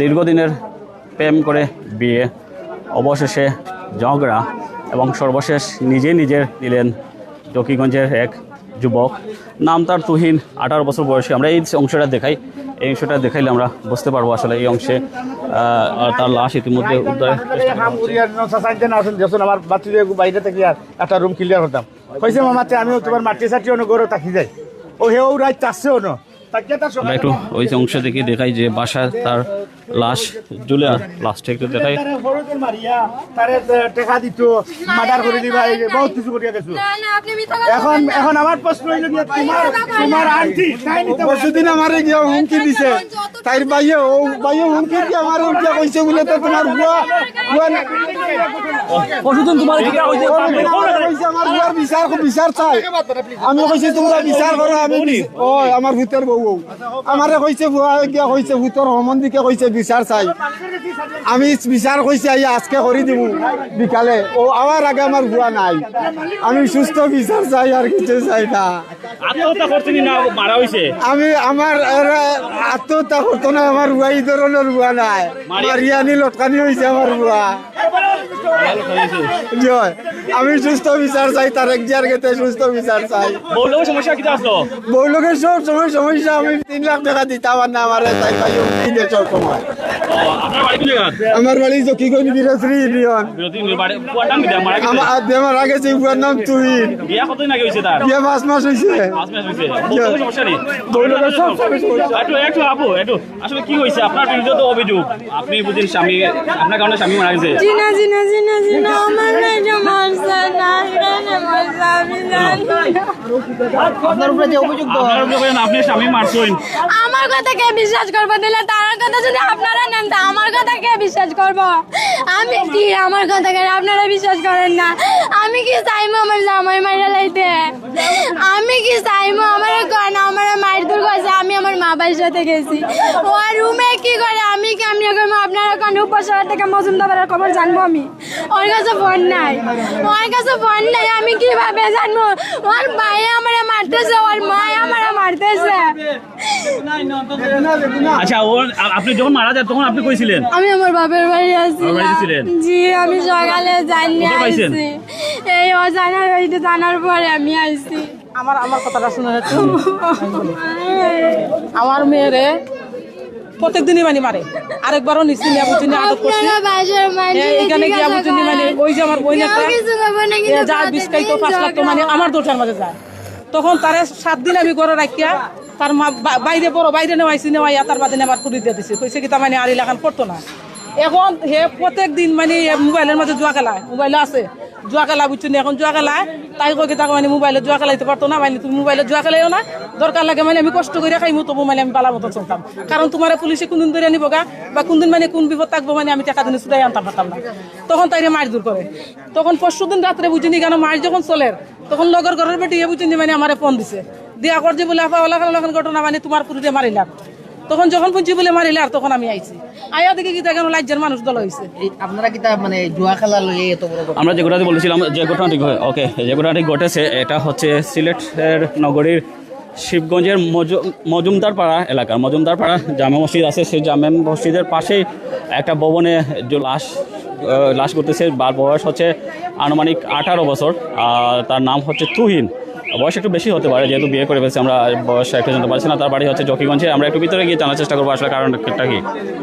দীর্ঘদিনের প্রেম করে বিয়ে, অবশেষে ঝগড়া এবং সর্বশেষ নিজের নিলেন জকিগঞ্জের এক যুবক। নাম তার তুহিন, 18 বছর বয়সী। আমরা এই অংশটা দেখাই, এই অংশটা দেখাইলে আমরা বুঝতে পারবো আসলে এই অংশে তার লাশ ইতিমধ্যে উদ্ধার। আমার বাচ্চাদের বাইরে থেকে আর একটা রুম ক্লিয়ার করতাম কইছে মামাতে আমিও তোমার মাটি সাটি অন্য গরু থাকি যাই ও হেও রাত চাচ্ছে অন্য আমরা একটু ওই অংশ থেকে দেখাই যে বাসায় তার লাশ ঝুলে, লাশটা একটু দেখাই। টাকা দিত মার্ডার করে দিবা, বহুত কিছু করিয়া গেছো। এখন আমার প্রশ্ন হইল তোমার আন্টি পরশুদিন আমার হুমকি দিছে, তাই বাইয়ে হুমকি দিয়ে আমার উঠিয়া কইছে বলে তো তোমার বুয়া পরশুদিন তোমার কি কইছে? আমার বুয়ার বিচার চাই। আমি কইছি তোমরা বিচার করো। আমি ও আমার ভূতের বউ আমারে কইছে বুয়া গিয়া কইছে ভূতর সম্বন্ধীকে কইছে বিচার চাই। আমি বিচার কইছি আজকে করে দিব বিকালে। ও আমার আগে আমার বুয়া নাই, আমি সুস্থ বিচার চাই, আর কিছু চাই না। আত্মহত্যা করছিনি না মারা হইছে? আমি আমার আত্মহত্যা করতো না, আমার বুয়া এই ধরনের বুয়া নাই, মারিয়ানি লটকানি হয়েছে আমার বুয়া। আমি সুস্থ বিচার চাই, তার একজার গেতে সুস্থ বিচার চাই। বউলোকের সমস্যা কি আসলো? বউলোকের সব সময় সমস্যা। আমি 3 লাখ টাকা দিতাম আর না আমার চাই পাই সব সময়। আমার বাড়ি জকিগঞ্জ বিরাশ্রী ইউনিয়ন। আমার আগে যে বুয়ার নাম তুহিন। বিয়া কতদিন আগে হইছে তার? বিয়া 5 মাস হইছে। 5 মাস হইছে। বউলোকের সমস্যা নেই? বউলোকের সব সমস্যা। একটু আপু একটু আসলে কি হইছে? আপনার বিরুদ্ধে তো অভিযোগ আপনি বুঝেন স্বামী, আপনার কারণে স্বামী মারা গেছে। জিনা আমার মেয়ে মারছে না, এখানে মারছে, আমি জানি না। আপনার উপরে যে অভিযোগ, আপনার উপরে আপনি স্বামী মারছেন, আমার কথা কে বিশ্বাস করবো? দিলে তার কথা যদি আপনারা নেন তা আমার কথা কে বিশ্বাস করবো? আমি কি আমার কথা কে আপনারা বিশ্বাস করেন না? আমি কি চাইবো আমার জামাই মাইরা লাইতে? আমি কি চাইবো আমার কোন আমার মায়ের দূর গেছে? আমি আমার মা বাড়ির সাথে গেছি, ও রুমে কি করে? আমি কেমনি করবো? আপনারা কোন উপশহর থেকে মজুমদারের খবর জানবো? আমি ওর কাছে ফোন নাই, আমি কিভাবে জানবো? ওর ভাই আমার মারতেছে, ওর মা আমার মারতেছে। আচ্ছা আপনি যখন মারা যায় তখন আপনি কইছিলেন? আমি আমার বাপের বাড়ি আসছিলাম। জি, আমি সকালে জানি আইছি, এই জানার পরে আমি আইছি। আমার কথাটা শুনে যাচ্ছে। আমার মেয়েরে প্রত্যেক দিনই মারে, আরেকবারও নিচ্ছি নিয়ে বুঝিনি আদত করছি। এখানে গিয়া বুঝিনি ওই যে আমার বই যার 20 টাকা 5 লাখ আমার দোটার মাঝে যায়। তখন তারে 7 দিন আমি ঘরে রাখিয়া তার মা বাইরে নেওয়াইয়া তার বাদে আমার পুলিশ দিয়ে দিছি, কইছে কি তার আর এলাকান করতো না। এখন হে প্রত্যেক দিন মোবাইলের মাঝে জুয়া খেলায়, মোবাইলে আছে জুয়া খেলা বুঝছি না। এখন জুয়া খেলায় তাই কই তাকে মোবাইলে জুয়া খেলাইতে পারতো না। তুমি মোবাইলে জুয়া খেলাইও না, দরকার লাগে আমি কষ্ট করে খাইমু, তবু আমি বালা মতো চলতাম। কারণ তোমার পুলিশে কোনদিন ধরে নিব গা বা কোনদিন কোন বিপদ থাকবো আমি টাকা দিনে ছুটাই আনতাম পারতাম না। তখন তাইরে মার দূর করে। তখন পরশুদিন রাত্রে বুঝিনি কেন মার যখন চলে, তখন লগর ঘরের বেটি বুঝিনি আমারে ফোন দিছে, দিয়া কর যে বলে আপা ঘটনা তোমার পুরুষে মারিলাম। তখন যখন পুঁজি বলে মারিলে আর তখন আমি আইছি, আয়া দেখি কি কেন লাজ্জার মানুষ দল হয়েছে। আপনারা কি জুয়া খেলা লইয়ে এত বড়? আমরা যে ঘটনাটি বলেছিলাম, যে ঘটনাটি যে ঘটনাটি ঘটেছে এটা হচ্ছে সিলেটের নগরীর শিবগঞ্জের মজুমদার পাড়া এলাকার মজুমদার পাড়া জামে মসজিদ আছে, সেই জামে মসজিদের পাশেই একটা ভবনে যে লাশ করতেছে। বয়স হচ্ছে আনুমানিক 18 বছর। তার নাম হচ্ছে তুহিন। বয়স একটু বেশি হতে পারে যেহেতু বিয়ে করে ফেলছে, আমরা বয়স একটা জানতে পারছি না। তার বাড়ি হচ্ছে জকিগঞ্জে। আমরা একটু ভিতরে গিয়ে জানার চেষ্টা করবো আসলে কারণটা কি।